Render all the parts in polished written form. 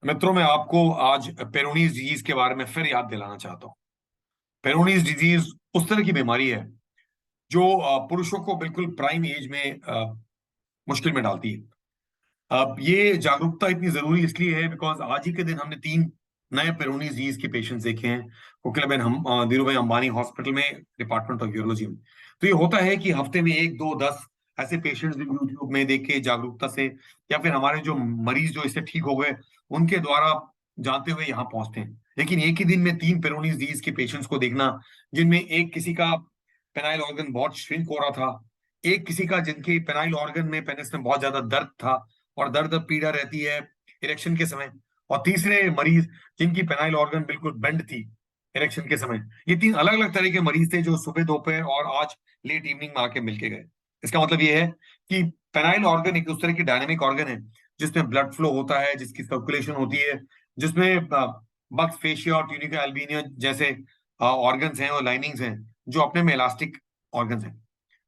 मित्रों, मैं आपको आज पेरोनीज डिजीज के बारे में फिर याद दिलाना चाहता हूँ। पेरोनीज डिजीज उस तरह की बीमारी है जो पुरुषों को बिल्कुल प्राइम एज में मुश्किल में डालती है। अब ये जागरूकता इतनी जरूरी इसलिए है बिकॉज आज ही के दिन हमने 3 नए पेरोनीज डिजीज के पेशेंट्स देखे हैं कोकिलाबेन हम धीरू भाई अंबानी हॉस्पिटल में, डिपार्टमेंट ऑफ यूरोलॉजी में। तो ये होता है कि हफ्ते में 1, 2, 10 ऐसे पेशेंट्स यूट्यूब में देख के जागरूकता से, या फिर हमारे जो मरीज जो इससे ठीक हो गए उनके द्वारा जानते हुए यहाँ पहुंचते हैं। लेकिन एक ही दिन में 3 पेरोनीज डिजीज के पेशेंट्स को देखना, जिनमें एक किसी का पेनाइल ऑर्गन बहुत श्रिंक हो रहा था, एक किसी का जिनके पेनाइल ऑर्गन में, पेनिस में बहुत ज्यादा दर्द था और दर्द पीड़ा रहती है इरेक्शन के समय, और तीसरे मरीज जिनकी पेनाइल ऑर्गन बिल्कुल बेंड थी इरेक्शन के समय। ये 3 अलग अलग तरह के मरीज थे जो सुबह, दोपहर और आज लेट इवनिंग में आके मिलके गए। इसका मतलब ये है कि पेनाइल ऑर्गन एक उस तरह की डायनेमिक ऑर्गन है जिसमें ब्लड फ्लो होता है, जिसकी सर्कुलेशन होती है, जिसमें बक्स फेशिया और ट्यूनिका एल्बिनिया जैसे ऑर्गन्स हैं और लाइनिंग्स हैं जो अपने में इलास्टिक ऑर्गन्स हैं।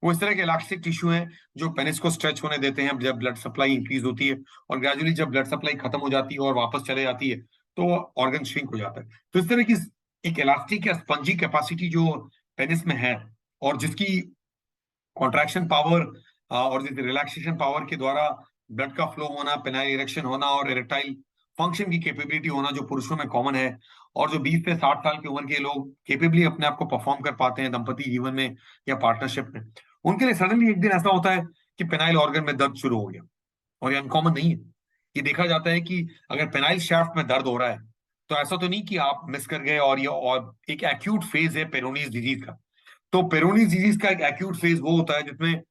वो इस तरह के इलास्टिक टिश्यू हैं जो पेनिस को स्ट्रेच होने देते हैं जब ब्लड सप्लाई इंक्रीज होती है, और ग्रेजुअली जब ब्लड सप्लाई खत्म हो जाती है और वापस चले जाती है तो ऑर्गन श्रिंक हो जाता है। तो इस तरह की एक इलास्टिक या स्पंजी कैपेसिटी जो पेनिस में है, और जिसकी कॉन्ट्रैक्शन पावर और जिस रिलैक्सेशन पावर के द्वारा ब्लड का फ्लो होना, पेनाइल इरेक्शन होना और इरेक्टाइल फंक्शन की कैपेबिलिटी होना जो पुरुषों में कॉमन है, और जो 20 से 60 साल की उम्र के लोग कैपेबली अपने आप को परफॉर्म कर पाते हैं दंपति जीवन में या पार्टनरशिप में, उनके लिए सडनली एक दिन ऐसा होता है कि पेनाइल ऑर्गन में दर्द शुरू हो गया। और ये अनकॉमन नहीं है। ये देखा जाता है कि अगर पेनाइल शाफ्ट में दर्द हो रहा है तो ऐसा तो नहीं कि आप मिस कर गए, और ये और एक एक्यूट फेज है पेरोनीज डिजीज का। तो पेरोनीज डिजीज का एक एक्यूट फेज वो होता है जिसमें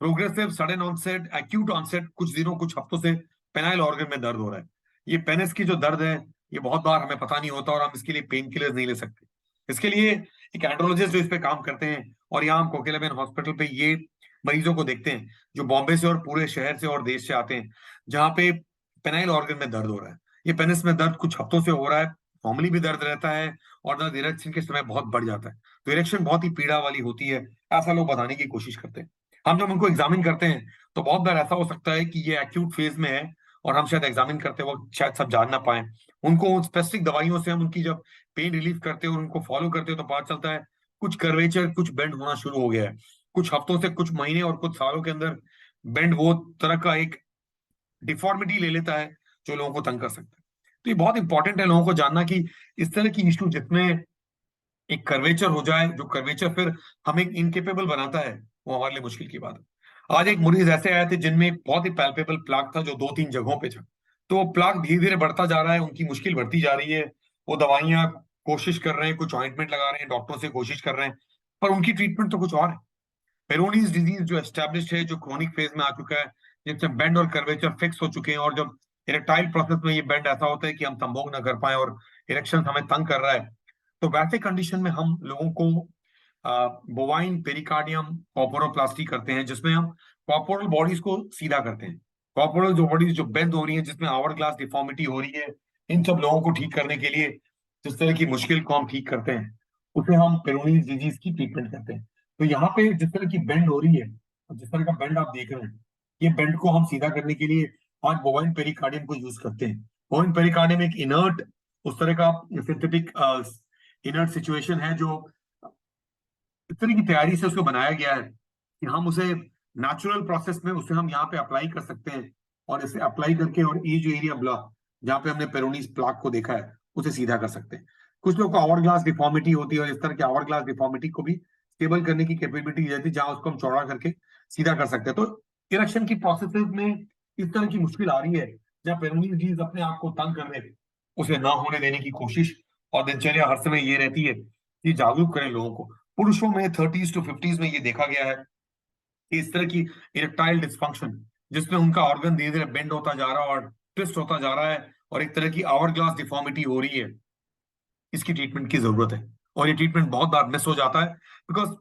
progressive, sudden onset, acute onset, कुछ दिनों कुछ हफ्तों से पेनाइल ऑर्गन में दर्द हो रहा है। ये पेनिस की जो दर्द है, ये बहुत बार हमें पता नहीं होता और हम इसके लिए पेन किलर्स नहीं ले सकते। इसके लिए एक एंड्रोलॉजिस्ट जो इस पे काम करते हैं, और यहाँ हम कोकिलाबेन हॉस्पिटल पे ये मरीजों को देखते हैं जो बॉम्बे से और पूरे शहर से और देश से आते हैं, जहाँ पे पेनाइल ऑर्गन में दर्द हो रहा है। ये पेनिस में दर्द कुछ हफ्तों से हो रहा है, नॉर्मली भी दर्द रहता है, और दर्द इरेक्शन के समय बहुत बढ़ जाता है। तो इरेक्शन बहुत ही पीड़ा वाली होती है, ऐसा लोग बताने की कोशिश करते हैं। हम जब उनको एग्जामिन करते हैं तो बहुत बार ऐसा हो सकता है कि ये एक्यूट फेज में है, और हम शायद एग्जामिन करते वक्त शायद सब जान ना पाए। उनको स्पेसिफिक दवाइयों से हम उनकी जब पेन रिलीफ करते हैं और उनको फॉलो करते हैं तो पता चलता है कुछ कर्वेचर, कुछ बेंड होना शुरू हो गया है। कुछ हफ्तों से, कुछ महीने और कुछ सालों के अंदर बेंड वो तरह का एक डिफॉर्मिटी ले लेता है जो लोगों को तंग कर सकता है। तो ये बहुत इंपॉर्टेंट है लोगों को जानना कि इस तरह की इश्यू जिसमें एक कर्वेचर हो जाए, जो कर्वेचर फिर हमें इनकेपेबल बनाता है, वो हमारे लिए मुश्किल की बात है। आज एक मरीज ऐसे आए थे जिनमें एक बहुत ही पैल्पेबल प्लाक था जो 2, 3 जगहों पे था। तो वो प्लाक धीरे धीरे बढ़ता जा रहा है, उनकी मुश्किल बढ़ती जा रही है। वो दवाइयां कोशिश कर रहे हैं, कुछ ऑइंटमेंट लगा रहे हैं, डॉक्टरों से कोशिश कर रहे हैं, पर उनकी ट्रीटमेंट तो कुछ और है। पेरोनीज डिजीज जो एस्टेब्लिश है, जो क्रोनिक फेज में आ चुका है, जिससे बेंड और कर्वेचर फिक्स हो चुके हैं, और जब इरेक्टाइल प्रोसेस में ये बेंड ऐसा होता है कि हम संभोग ना कर पाए और इरेक्शन हमें तंग कर रहा है, तो वैसे कंडीशन में हम लोगों को बोवाइन पेरिकार्डियम कॉर्पोरोप्लास्टी करते हैं, जिसमें हम कॉर्पोरल बॉडीज को सीधा करते हैं। कॉर्पोरल जो बॉडीज जो बेंड हो रही है, जिसमें आवर ग्लास डिफॉर्मिटी हो रही है, इन सब लोगों को ठीक करने के लिए जिस तरह की मुश्किल को हम ठीक करते हैं, उसे हम पेरोनीज डिजीज की ट्रीटमेंट करते हैं। तो यहाँ पे जिस तरह की बेंड हो रही है, और जिस तरह का बेंड आप देख रहे हैं, ये बेंड को हम सीधा करने के लिए आज बोवाइन पेरिकार्डियम को यूज करते हैं। बोवाइन पेरिकार्डियम एक इनर्ट, उस तरह का सिंथेटिक इनर्ट सिचुएशन है जो इस तरह की तैयारी से उसको बनाया गया है कि हम उसे नेचुरल प्रोसेस में उसे हम यहाँ पे अप्लाई कर सकते हैं, और इसे अप्लाई करके और ये जो एरिया ब्लॉक जहाँ पे हमने पेरोनीज प्लाक को देखा है उसे सीधा कर सकते हैं। कुछ लोग को आवर ग्लास डिफॉर्मिटी होती है, और इस तरह की आवर ग्लास डिफॉर्मिटी को भी स्टेबल करने की कैपेबिलिटी रहती है, जहाँ उसको हम चौड़ा करके सीधा कर सकते हैं। तो इरेक्शन की प्रोसेस में इस तरह की मुश्किल आ रही है, जहाँ पेरोनीज डिजीज अपने आप को तंग कर रहे हैं, उसे ना होने देने की कोशिश और दिनचर्या हर समय ये रहती है कि जागरूक करें लोगों को। पुरुषों में 30s to 50s में ये देखा गया है कि इस तरह की इरेक्टाइल डिस्फंक्शन, जिसमें उनका ऑर्गन धीरे धीरे बेंड होता जा रहा है और ट्विस्ट होता जा रहा है, और एक तरह की आवर ग्लास डिफॉर्मिटी हो रही है, इसकी ट्रीटमेंट की जरूरत है। और ये ट्रीटमेंट बहुत बार मिस हो जाता है बिकॉज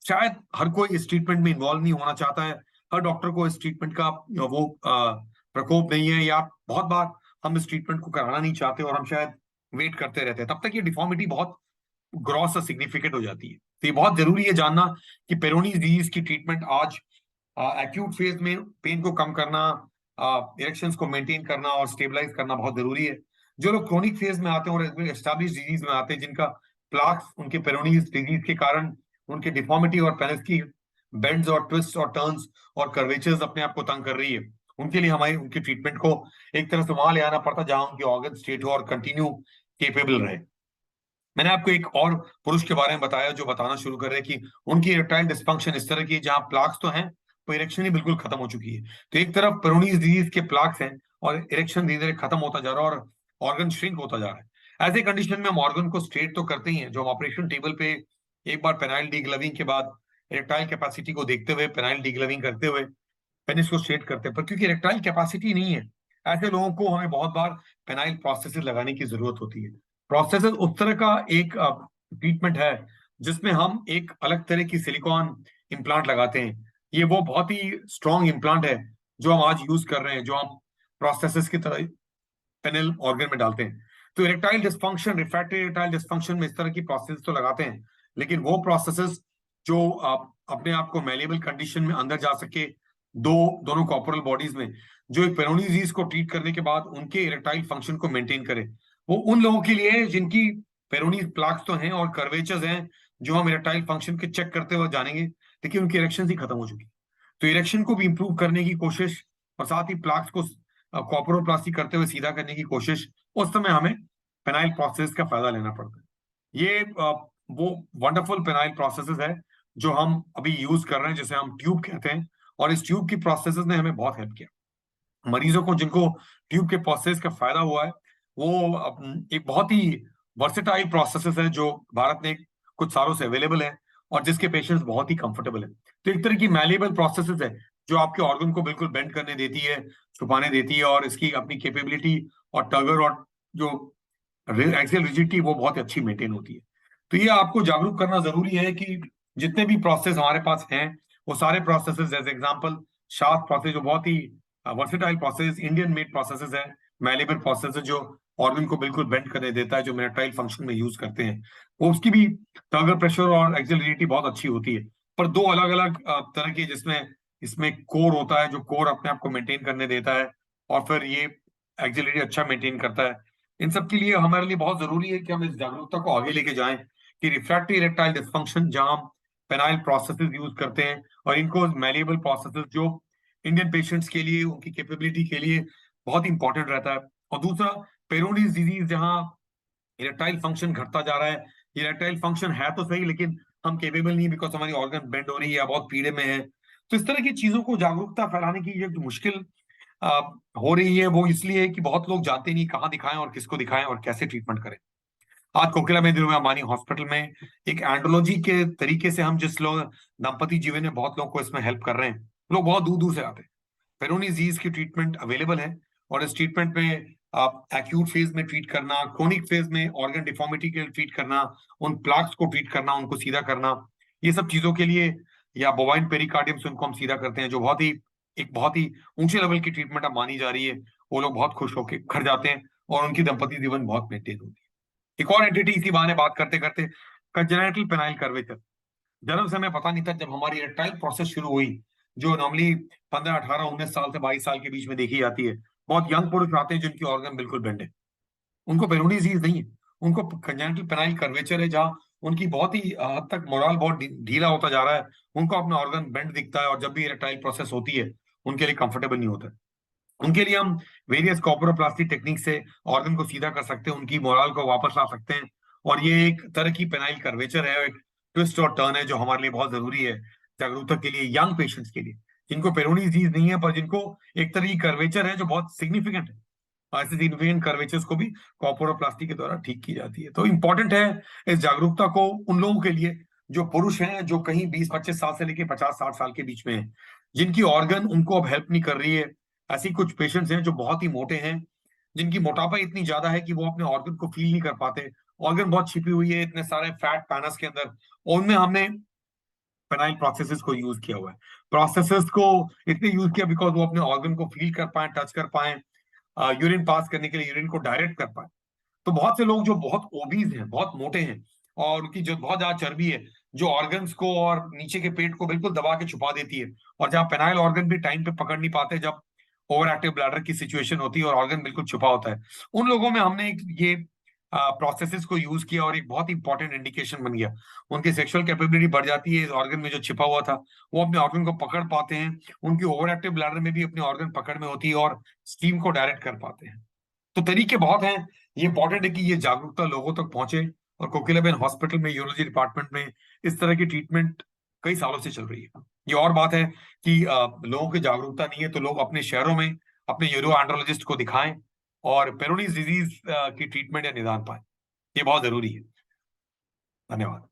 शायद हर कोई इस ट्रीटमेंट में इन्वॉल्व नहीं होना चाहता है, हर डॉक्टर को इस ट्रीटमेंट का वो प्रकोप नहीं है, या बहुत बार हम इस ट्रीटमेंट को कराना नहीं चाहते और हम शायद वेट करते रहते हैं, तब तक ये डिफॉर्मिटी बहुत ग्रॉस और सिग्निफिकेंट हो जाती है। तो ये बहुत जरूरी है जानना कि पेरोनीज डिजीज की ट्रीटमेंट आज एक्यूट फेज में पेन को कम करना, इरेक्शंस को मेंटेन करना और स्टेबलाइज करना बहुत जरूरी है। जो लोग क्रोनिक फेज में आते हैं और एस्टैब्लिश डिजीज में आते हैं, जिनका प्लाक्स उनके पेरोनीज डिजीज के कारण उनके डिफॉर्मिटी और पेनिस की बेंड्स और ट्विस्ट और टर्न्स और कर्वेचर्स अपने आप को तंग कर रही है, उनके लिए हमारी उनकी ट्रीटमेंट को एक तरह से वहां ले आना पड़ता जहां उनकी ऑर्गन स्टेट हो और कंटिन्यू केपेबल रहे। मैंने आपको एक और पुरुष के बारे में बताया जो बताना शुरू कर रहे हैं कि उनकी इरेक्टाइल डिस्फंक्शन इस तरह की है जहां प्लाक्स तो हैं, तो इरेक्शन ही बिल्कुल खत्म हो चुकी है। तो एक तरफ पेरोनीज डिजीज के प्लाक्स हैं और इरेक्शन धीरे धीरे खत्म होता जा रहा है और ऑर्गन श्रिंक होता जा रहा है। ऐसे कंडीशन में हम ऑर्गन को स्ट्रेट तो करते ही हैं, जो हम ऑपरेशन टेबल पे एक बार पेनाइल डीग्लविंग के बाद इरेक्टाइल कैपेसिटी को देखते हुए, पेनाइल डीग्लविंग करते हुए पेनिस को स्ट्रेट करते हैं, पर क्योंकि इरेक्टाइल कैपेसिटी नहीं है, ऐसे लोगों को हमें बहुत बार पेनाइल प्रोस्थेसिस लगाने की जरूरत होती है। प्रोस्थेसिस उस तरह का एक ट्रीटमेंट है जिसमें हम एक अलग तरह की सिलिकॉन इम्प्लांट लगाते हैं। ये वो बहुत ही स्ट्रॉन्ग इम्प्लांट है जो हम आज यूज कर रहे हैं, जो हम प्रोस्थेसिस की तरह पेनिल ऑर्गन में डालते हैं। तो erectile dysfunction, refractory erectile dysfunction में इस तरह की प्रोसेस तो लगाते हैं, लेकिन वो प्रोसेसेस जो आप अपने आप को मैलेबल कंडीशन में अंदर जा सके दोनों कॉर्पोरल बॉडीज में, जो एक पेरोनी डिजीज को ट्रीट करने के बाद उनके इरेक्टाइल फंक्शन को मेंटेन करे, वो उन लोगों के लिए है जिनकी पेरोनी प्लाक्स तो हैं और कर्वेचर्स हैं, जो हम इरेक्टाइल फंक्शन के चेक करते हुए जानेंगे, लेकिन उनकी इरेक्शन ही खत्म हो चुकी। तो इरेक्शन को भी इंप्रूव करने की कोशिश और साथ ही प्लाक्स को कॉर्पोरोप्लास्टी करते हुए सीधा करने की कोशिश, उस समय हमें पेनाइल प्रोसेस का फायदा लेना पड़ता है। ये वो वंडरफुल पेनाइल प्रोसेसेस है जो हम अभी यूज कर रहे हैं, जिसे हम ट्यूब कहते हैं, और इस ट्यूब की प्रोसेसेस ने हमें बहुत हेल्प किया। मरीजों को जिनको ट्यूब के प्रोसेस का फायदा हुआ है, वो एक बहुत ही वर्सेटाइल प्रोसेसेस है जो भारत में कुछ सालों से अवेलेबल है और जिसके पेशेंट्स बहुत ही कंफर्टेबल है। तो एक तरह की मैलेबल प्रोसेसेस है जो आपके ऑर्गन को बिल्कुल बेंड करने देती है, छुपाने देती है, और इसकी अपनी कैपेबिलिटी और टगर और जो एक्सियल रिजिडिटी वो बहुत अच्छी मेंटेन होती है। तो ये आपको जागरूक करना जरूरी है कि जितने भी प्रोसेस हमारे पास हैं, वो सारे processes, as example shaft process जो बहुत ही versatile process, Indian made processes है, मैलेबल प्रोसेस जो ऑर्गन को बिल्कुल बेंड करने देता है, जो मेराटाइल फंक्शन में यूज करते हैं, वो उसकी भी टर्गर प्रेशर और एक्सियल रिजिडिटी बहुत अच्छी होती है। पर दो अलग अलग तरह की, जिसमें इसमें कोर होता है जो कोर अपने आप को मेंटेन करने देता है, और फिर ये एक्सियल रिजिडिटी अच्छा मेंटेन करता है। इन सब के लिए हमारे लिए बहुत जरूरी है कि हम इस जागरूकता को आगे लेके जाएं कि रिफ्रैक्टरी इरेक्टाइल डिस्फंक्शन जहां हम पेनाइल प्रोसेसेस यूज करते हैं और इनको मैलेबल प्रोसेसेस जो इंडियन पेशेंट्स के लिए उनकी कैपेबिलिटी के लिए बहुत इंपॉर्टेंट रहता है, और दूसरा पेरोनीज डिजीज जहां इरेक्टाइल फंक्शन घटता जा रहा है, इरेक्टाइल फंक्शन है तो सही लेकिन हम केपेबल नहीं, बिकॉज हमारी ऑर्गन बेंड हो रही है या बहुत पीड़े में है। तो इस तरह की चीजों को जागरूकता फैलाने की ये जो मुश्किल आ, हो रही है, वो इसलिए है कि बहुत लोग जानते नहीं कहाँ दिखाएं और किसको दिखाएं और कैसे ट्रीटमेंट करें। आज कोकिला में दिल्ली में अमानी हॉस्पिटल में एक एंड्रोलॉजी के तरीके से हम जिस लोग दंपति जीवन में बहुत लोगों को इसमें हेल्प कर रहे हैं, लोग बहुत दूर दूर से आते हैं। पेरोनी डिजीज की ट्रीटमेंट अवेलेबल है, और इस ट्रीटमेंट में आप एक्यूट फेज में ट्रीट करना, क्रोनिक फेज में ऑर्गन डिफॉर्मिटी के लिए ट्रीट करना, उन प्लाक्स को ट्रीट करना, उनको सीधा करना, ये सब चीजों के लिए, या बोवाइन पेरिकार्डियम से उनको हम सीधा करते हैं, जो बहुत ही ऊंचे लेवल की ट्रीटमेंट अब मानी जा रही है। वो लोग बहुत खुश होकर घर जाते हैं और उनकी दंपति जीवन बहुत मेंटेन होती है। एक और एंटिटी इसी बहाने बात करते करते, कंजेनिटल पेनाइल कर्वेचर। जन्म से हमें पता नहीं था, जब हमारी इरेक्टाइल प्रोसेस शुरू हुई, जो नॉर्मली 15, 18, 19 साल से 22 साल के बीच में देखी जाती है, बहुत यंग पुरुष आते हैं जिनकी ऑर्गन बिल्कुल बेंड है, उनको पेरोनी डिजीज नहीं है, उनको कंजेनिटल पेनाइल कर्वेचर है, जहां उनकी बहुत ही हद तक मोराल बहुत ढीला होता जा रहा है, उनको अपना ऑर्गन बेंड दिखता है, और जब भी इरेक्टाइल प्रोसेस होती है उनके लिए कंफर्टेबल नहीं होता है। उनके लिए हम वेरियस कॉर्पोरोप्लास्टी टेक्निक से ऑर्गन को सीधा कर सकते हैं, उनकी मोराल को वापस ला सकते हैं, और ये एक तरह की पेनाइल कर्वेचर है, एक ट्विस्ट और टर्न है जो हमारे लिए बहुत जरूरी है जागरूकता के लिए, यंग पेशेंट्स के लिए जिनको पेरोनी डिजीज नहीं है, पर जिनको एक तरह की कर्वेचर है जो बहुत सिग्निफिकेंट है। ऐसे सिग्निफिकेंट कर्वेचर्स को भी कॉर्पोरोप्लास्टी के द्वारा ठीक की जाती है। तो इंपॉर्टेंट है इस जागरूकता को उन लोगों के लिए जो पुरुष हैं, जो कहीं 20-25 साल से लेकर 50-60 साल के बीच में हैं, जिनकी ऑर्गन उनको अब हेल्प नहीं कर रही है। ऐसी कुछ पेशेंट्स हैं जो बहुत ही मोटे हैं, जिनकी मोटापा इतनी ज्यादा है कि वो अपने ऑर्गन को फील नहीं कर पाते, ऑर्गन बहुत छिपी हुई है इतने सारे फैट पैनस के अंदर, और उनमें हमने पेनाइल प्रोसेसेस को यूज किया हुआ है। प्रोसेसेस को इसलिए यूज किया बिकॉज वो अपने ऑर्गन को फील कर पाए, टच कर पाए, यूरिन पास करने के लिए यूरिन को डायरेक्ट कर पाए। तो बहुत से लोग जो बहुत ओबीज हैं, बहुत मोटे हैं, और उनकी जो बहुत ज्यादा चर्बी है, जो ऑर्गन्स को और नीचे के पेट को बिल्कुल दबा के छुपा देती है, और जहाँ पेनाइल ऑर्गन भी टाइम पे पकड़ नहीं पाते, जब ओवर एक्टिव ब्लैडर की सिचुएशन होती है और ऑर्गन बिल्कुल छुपा होता है, उन लोगों में हमने ये प्रोसेसेस को यूज किया और एक बहुत इंपॉर्टेंट इंडिकेशन बन गया। उनकी सेक्सुअल कैपेबिलिटी बढ़ जाती है, ऑर्गन में जो छिपा हुआ था वो अपने ऑर्गन को पकड़ पाते हैं। उनकी ओवर एक्टिव ब्लैडर में भी अपने ऑर्गन पकड़ में होती है और स्टीम को डायरेक्ट कर पाते हैं। तो तरीके बहुत हैं। ये इंपॉर्टेंट है कि ये जागरूकता लोगों तक पहुंचे, और कोकिलाबेन हॉस्पिटल में यूरोलॉजी डिपार्टमेंट में इस तरह की ट्रीटमेंट कई सालों से चल रही है। ये और बात है कि लोगों की जागरूकता नहीं है, तो लोग अपने शहरों में अपने यूरो एंड्रोलॉजिस्ट को दिखाएं और पेरोनीज डिजीज की ट्रीटमेंट या निदान पाएं। ये बहुत जरूरी है। धन्यवाद।